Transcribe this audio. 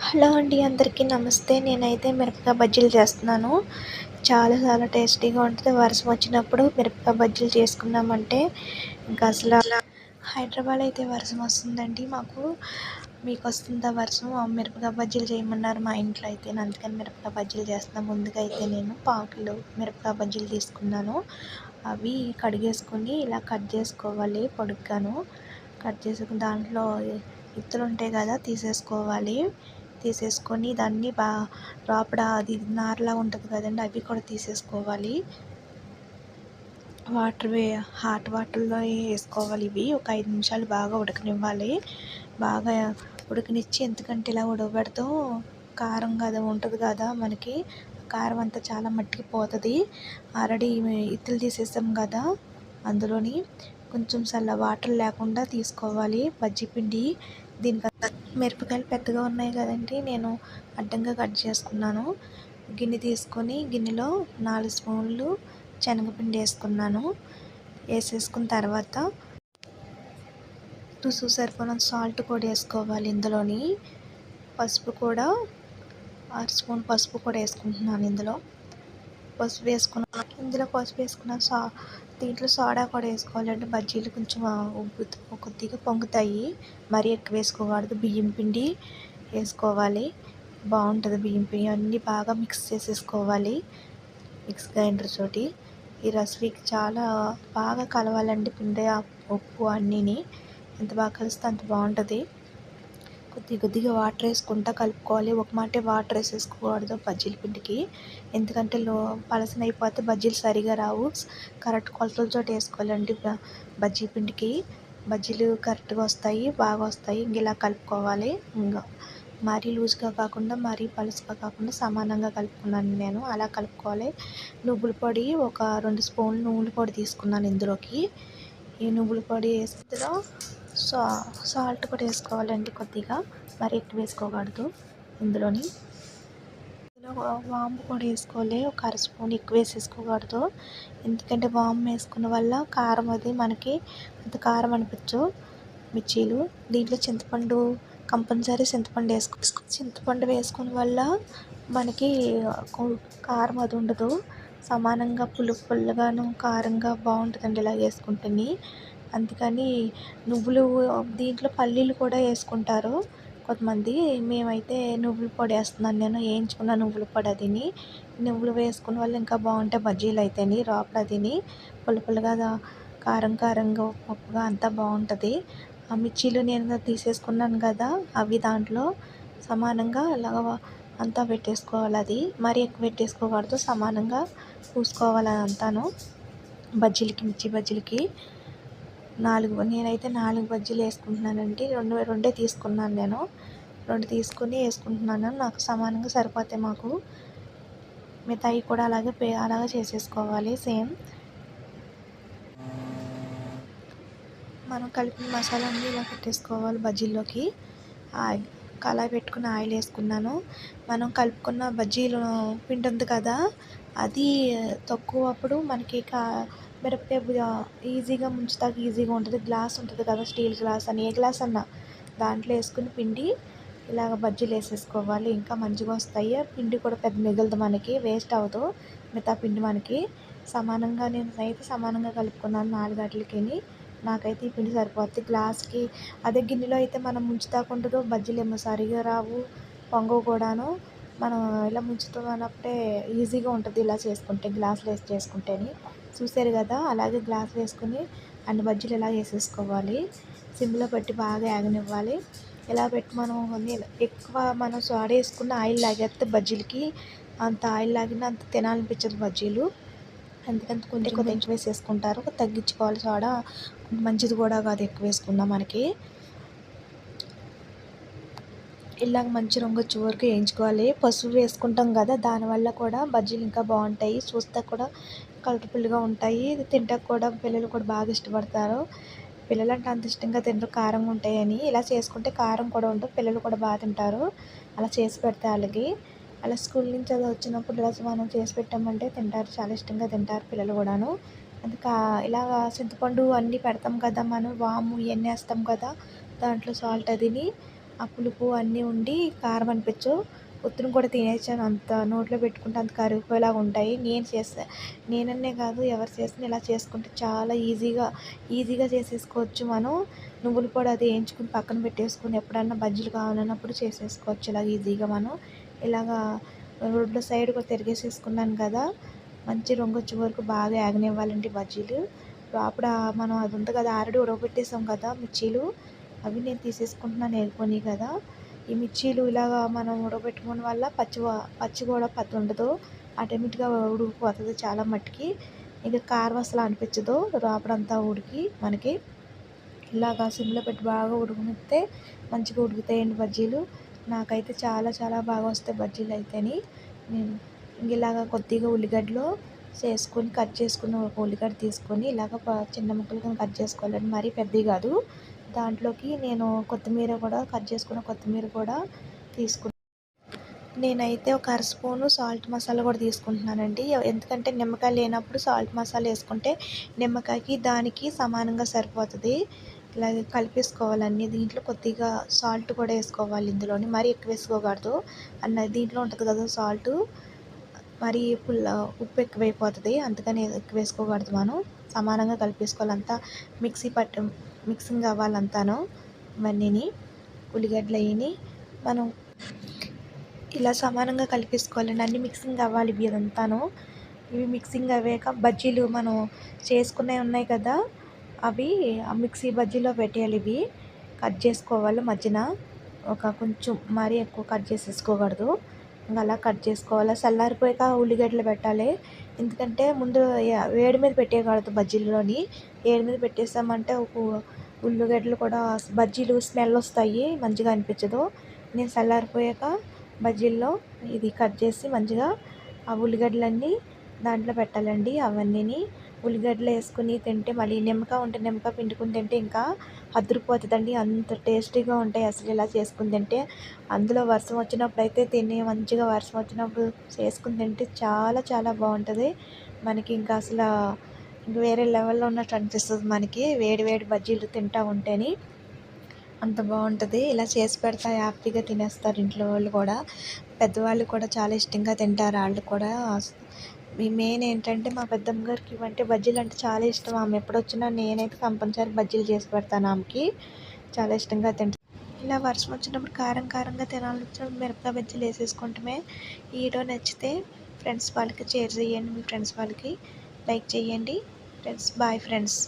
Hello అండి, అందరికీ నమస్తే. నేనైతే మిరపకాయ బజ్జీలు చేస్తున్నాను. చాలా చాలా టేస్టీగా ఉంటుంది. వర్షం వచ్చినప్పుడు మిరపకాయ బజ్జీలు చేసుకున్నామంటే ఇంకా అసలు హైదరాబాద్ అయితే వర్షం వస్తుందండి మాకు. మీకు వస్తుందా వర్షం? మిరపకాయ బజ్జీలు చేయమన్నారు మా ఇంట్లో అయితే. నేను అందుకని మిరపకాయ బజ్జీలు చేస్తున్నాను. ముందుగా అయితే నేను పావు కిలో మిరపకాయ బజ్జీలు తీసుకున్నాను. అవి కడిగేసుకొని ఇలా కట్ చేసుకోవాలి పొడుగ్గాను. కట్ చేసుకుని దాంట్లో ఇత్తులు ఉంటాయి కదా, తీసేసుకొని దాన్ని లోపల అది నారలా ఉంటుంది కదండి, అవి కూడా తీసేసుకోవాలి. హాట్ వాటర్లో వేసుకోవాలి. ఇవి ఒక 5 నిమిషాలు బాగా ఉడకనివ్వాలి. బాగా ఉడకనిచ్చి, ఎందుకంటే ఇలా ఉడకబెడతాం కారం కదా ఉంటుంది కదా, మనకి కారం అంతా చాలా మట్టికి పోతుంది. ఆల్రెడీ ఇత్తులు తీసేసాం కదా, అందులోని కొంచెం వాటర్ లేకుండా తీసుకోవాలి బజ్జీ పిండి. దీనికి మిరపకాయలు పెద్దగా ఉన్నాయి కదండి, నేను అడ్డంగా కట్ చేసుకున్నాను. గిన్నె తీసుకొని గిన్నెలో 4 స్పూన్లు శనగపిండి వేసుకున్నాను. వేసేసుకున్న తర్వాత రుచికి సరిపోయినంత సాల్ట్ కూడా వేసుకోవాలి. ఇందులోని పసుపు కూడా 6 స్పూన్ పసుపు కూడా వేసుకుంటున్నాను. ఇందులో పసుపు వేసుకున్న దీంట్లో సోడా కూడా వేసుకోవాలంటే బజ్జీలు కొంచెం కొద్దిగా పొంగుతాయి. మరీ ఎక్కువ వేసుకోకూడదు. బియ్యం పిండి వేసుకోవాలి, బాగుంటుంది. బియ్యం పిండి అన్నీ బాగా మిక్స్ చేసేసుకోవాలి మిక్స్ గ్రైండర్ తోటి. ఈ రెసిపీకి చాలా బాగా కలవాలండి పిండి, ఉప్పు అన్నీని. ఎంత బాగా కలిస్తే అంత బాగుంటుంది. కొద్దిగా వాటర్ వేసుకుంటా కలుపుకోవాలి. ఒక మాటే వాటర్ వేసేసుకోకూడదు బజ్జీల పిండికి, ఎందుకంటే పలసన అయిపోతే బజ్జీలు సరిగా రావు. కరెక్ట్ కొలతలతో వేసుకోవాలండి బజ్జీ పిండికి. బజ్జీలు కరెక్ట్గా వస్తాయి, బాగా వస్తాయి. ఇలా కలుపుకోవాలి. ఇంకా మరీ లూజ్గా కాకుండా మరీ పలుచగా కాకుండా సమానంగా కలుపుకున్నాను నేను. అలా కలుపుకోవాలి. నువ్వుల పొడి ఒక 2 స్పూన్లు నువ్వుల పొడి తీసుకున్నాను ఇందులోకి. ఈ నువ్వుల పొడి వేసుకున్న సాల్ట్ కూడా వేసుకోవాలండి కొద్దిగా, మరి ఎక్కువ వేసుకోకూడదు. ఇందులో వాము కూడా వేసుకోవాలి. ఒక 1/2 స్పూన్ ఎక్కువ వేసేసుకోకూడదు, ఎందుకంటే వాము వేసుకున్న వల్ల కారం అది మనకి అంత కారం అనిపించు మిర్చీలు. దీంట్లో చింతపండు కంపల్సరీ చింతపండు వేసుకున్న వల్ల మనకి కారం అది ఉండదు. సమానంగా పుల్లగాను కారంగా బాగుంటుందండి ఇలా వేసుకుంటేని. అందుకని నువ్వులు, దీంట్లో పల్లీలు కూడా వేసుకుంటారు కొంతమంది. మేమైతే నువ్వుల పొడి వేస్తున్నాను నేను, వేయించుకున్న నువ్వుల పొడి. అదిని నువ్వులు వేసుకున్న వల్ల ఇంకా బాగుంటాయి బజ్జీలు అయితేని. లోపల అదిని పుల్లగా కారంగా ఉప్పుగా అంతా బాగుంటుంది. ఆ మిర్చీలు నేను తీసేసుకున్నాను కదా, అవి దాంట్లో సమానంగా అలాగ అంతా పెట్టేసుకోవాలి. అది మరీ ఎక్కువ పెట్టేసుకోకూడదు, సమానంగా పూసుకోవాలి అదంతాను బజ్జీలకి, మిర్చి బజ్జీలకి. నేనైతే 4 బజ్జీలు వేసుకుంటున్నానండి. రెండే తీసుకున్నాను నేను. 2 తీసుకుని వేసుకుంటున్నాను. నాకు సమానంగా సరిపోతాయి మాకు. మిగతాయి కూడా అలాగే చేసేసుకోవాలి సేమ్. మనం కలిపిన మసాలాన్ని ఇలా పెట్టేసుకోవాలి బజ్జీల్లోకి. కళాయి పెట్టుకుని ఆయిల్ వేసుకున్నాను. మనం కలుపుకున్న బజ్జీలు పిండి ఉంది కదా, అది తక్కువప్పుడు మనకి మిరపకాయ ఈజీగా ముంచుతాకి ఈజీగా ఉంటుంది. గ్లాస్ ఉంటుంది కదా, స్టీల్ గ్లాస్ అని, ఏ గ్లాస్ అన్నా దాంట్లో వేసుకుని పిండి ఇలాగ బజ్జీలు వేసేసుకోవాలి. ఇంకా మంచిగా వస్తాయి. పిండి కూడా పెద్ద మిగలదు, మనకి వేస్ట్ అవ్వదు మిగతా పిండి మనకి. నేనైతే సమానంగా కలుపుకున్నాను 4 గంటలకి. నాకైతే ఈ పిండి సరిపోద్ది గ్లాస్కి. అదే గిన్నెలో అయితే మనం ముంచుతాకుండదు, బజ్జీలు ఏమో సరిగా రావు, పొంగవు కూడాను. మనం ఇలా ముంచుతున్నప్పుడే ఈజీగా ఉంటుంది ఇలా చేసుకుంటే, గ్లాసులో వేసి చేసుకుంటేని. చూసారు కదా, అలాగే గ్లాస్ వేసుకుని అన్ని బజ్జీలు ఇలా వేసేసుకోవాలి. సిమ్లో పెట్టి బాగా యాగనివ్వాలి. ఇలా పెట్టి మనం సోడా వేసుకున్న ఆయిల్ లాగేస్తే బజ్జీలకి, అంత ఆయిల్ లాగినా అంత తినాలనిపించదు బజ్జీలు. అందుకని కొంచెం ఎక్కువ వేసేసుకుంటారు. తగ్గించుకోవాలి. సోడా మంచిది కూడా కాదు ఎక్కువ వేసుకున్నా మనకి. ఇలాగ మంచి రంగు వచ్చే వరకు వేయించుకోవాలి. పసుపు వేసుకుంటాం కదా, దానివల్ల కూడా బజ్జీలు ఇంకా బాగుంటాయి. చూస్తే కూడా కలర్ఫుల్గా ఉంటాయి. తింటాక కూడా పిల్లలు కూడా బాగా ఇష్టపడతారు. పిల్లలంటే అంత ఇష్టంగా తినరు కారంగా ఉంటాయని. ఇలా చేసుకుంటే కారం కూడా ఉండదు, పిల్లలు కూడా బాగా తింటారు. అలా చేసి పెడితే వాళ్ళకి, అలా స్కూల్ నుంచి అది వచ్చినప్పుడు ఇలా మనం చేసి పెట్టామంటే తింటారు, చాలా ఇష్టంగా తింటారు పిల్లలు కూడాను. ఇలాగ చింతపండు అన్నీ పెడతాం కదా మనం, వాము ఇవన్నీ వేస్తాం కదా, దాంట్లో సాల్ట్ అదిని ఆ పులుపు అన్నీ ఉండి కారం అనిపించవు. ఉత్తిని కూడా తినేయొచ్చు, అంత నోట్లో పెట్టుకుంటే అంత కరిగిపోయేలాగా ఉంటాయి. నేననే కాదు, ఎవరు చేసినా ఇలా చేసుకుంటే చాలా ఈజీగా చేసేసుకోవచ్చు మనం. నువ్వుల పొడి అది వేయించుకుని పక్కన పెట్టేసుకుని ఎప్పుడన్నా బజ్జీలు కావాలన్నప్పుడు చేసేసుకోవచ్చు ఇలా ఈజీగా మనం. ఇలాగా రెండు సైడ్ కూడా తిరిగేసేసుకున్నాను కదా, మంచి రంగొచ్చే వరకు బాగా ఏగనివ్వాలండి బజ్జీలు. లోపల మనం అది ఉంది కదా, ఆల్రెడీ ఉడకబెట్టేసాం కదా మిర్చీలు, అవి నేను తీసేసుకుంటున్నాను ఏగిపోయినాయి కదా. ఈ మిర్చీలు ఇలాగా మనం ఉడకబెట్టుకోవడం వల్ల పచ్చి కూడా పచ్చి ఉండదు, ఆటోమేటిక్గా ఉడికిపోతుంది చాలా మట్టుకి. ఇక కారం అసలు అనిపించదు లోపలంతా ఉడికి మనకి. ఇలాగా సిమ్లో పెట్టి బాగా ఉడకనిస్తే మంచిగా ఉడుకుతాయండి బజ్జీలు. నాకైతే చాలా బాగా వస్తాయి బజ్జీలు అయితేని. నేను ఇలాగ కొద్దిగా ఉల్లిగడ్డలు చేసుకొని కట్ చేసుకుని ఒక ఉల్లిగడ్డ తీసుకొని ఇలాగ చిన్న ముక్కలుగా కట్ చేసుకోవాలండి, మరీ పెద్దవి కాదు. దాంట్లోకి నేను కొత్తిమీర కూడా కట్ చేసుకున్న కొత్తిమీర కూడా తీసుకున్నాను. నేనైతే ఒక అర స్పూను సాల్ట్ మసాలా కూడా తీసుకుంటున్నానండి. ఎందుకంటే నిమ్మకాయ లేనప్పుడు సాల్ట్ మసాలా వేసుకుంటే నిమ్మకాయకి దానికి సమానంగా సరిపోతుంది. ఇలాగే కలిపేసుకోవాలన్నీ. దీంట్లో కొద్దిగా సాల్ట్ కూడా వేసుకోవాలి ఇందులోని, మరీ ఎక్కువ వేసుకోకూడదు. దీంట్లో ఉంటుంది కదా సాల్ట్, మరీ ఉప్పు ఎక్కువైపోతుంది, అందుకని ఎక్కువ వేసుకోకూడదు. మనం సమానంగా కలిపేసుకోవాలి, అంతా మిక్సింగ్ అవ్వాలంతాను. ఇవన్నీని ఉల్లిగడ్డలు అయ్యి మనం ఇలా సమానంగా కలిపేసుకోవాలండి, అన్నీ మిక్సింగ్ అవ్వాలి ఇవి అదంతాను. ఇవి మిక్సింగ్ అయ్యాక బజ్జీలు మనం చేసుకునేవి ఉన్నాయి కదా, అవి ఆ మిక్సీ బజ్జీలో పెట్టేయాలి. ఇవి కట్ చేసుకోవాలి మధ్యన, కొంచెం మరీ ఎక్కువ కట్ చేసేసుకోకూడదు. ఇంకా అలా కట్ చేసుకోవాలి. చల్లారిపోయాక ఉల్లిగడ్డలు పెట్టాలి, ఎందుకంటే ముందు వేడి మీద పెట్టేయకూడదు బజ్జీల్లోని. వేడి మీద పెట్టేసామంటే ఉల్లిగడ్డలు కూడా బజ్జీలు స్మెల్ వస్తాయి, మంచిగా అనిపించదు. నేను చల్లారిపోయాక బజ్జీల్లో ఇది కట్ చేసి మంచిగా ఆ ఉల్లిగడ్డలన్నీ దాంట్లో పెట్టాలండి. అవన్నీని ఉల్లిగడ్డలు వేసుకుని తింటే, మళ్ళీ నిమ్మకాయ ఉంటే నిమ్మకాయ పిండుకుని తింటే ఇంకా అదిరిపోతుందండి, అంత టేస్టీగా ఉంటాయి అసలు ఇలా చేసుకుని తింటే. అందులో వర్షం వచ్చినప్పుడు అయితే మంచిగా వర్షం వచ్చినప్పుడు చేసుకుని తింటే చాలా బాగుంటుంది మనకి. ఇంకా అసలు వేరే లెవెల్లో ఉన్నట్టు అనిపిస్తుంది మనకి, వేడి వేడి బజ్జీలు తింటూ ఉంటేని అంత బాగుంటుంది. ఇలా చేసి పెడతా హ్యాపీగా తినేస్తారు ఇంట్లో వాళ్ళు కూడా, పెద్దవాళ్ళు కూడా చాలా ఇష్టంగా తింటారు వాళ్ళు కూడా. మెయిన్ ఏంటంటే మా పెద్దమ్మ గారికి ఇవంటే బజ్జీలు అంటే చాలా ఇష్టం. ఆమె ఎప్పుడు వచ్చినా నేనైతే కంపల్సరీ బజ్జీలు చేసి పెడతాను ఆమెకి, చాలా ఇష్టంగా తింటాను. ఇలా వర్షం వచ్చినప్పుడు కారంగా తినాలొచ్చినప్పుడు మిరపకాయ బజ్జీలు వేసేసుకుంటామే. ఈ వీడియో నచ్చితే ఫ్రెండ్స్ వాళ్ళకి షేర్ చేయండి, మీ ఫ్రెండ్స్ వాళ్ళకి లైక్ చేయండి ఫ్రెండ్స్. Bye friends.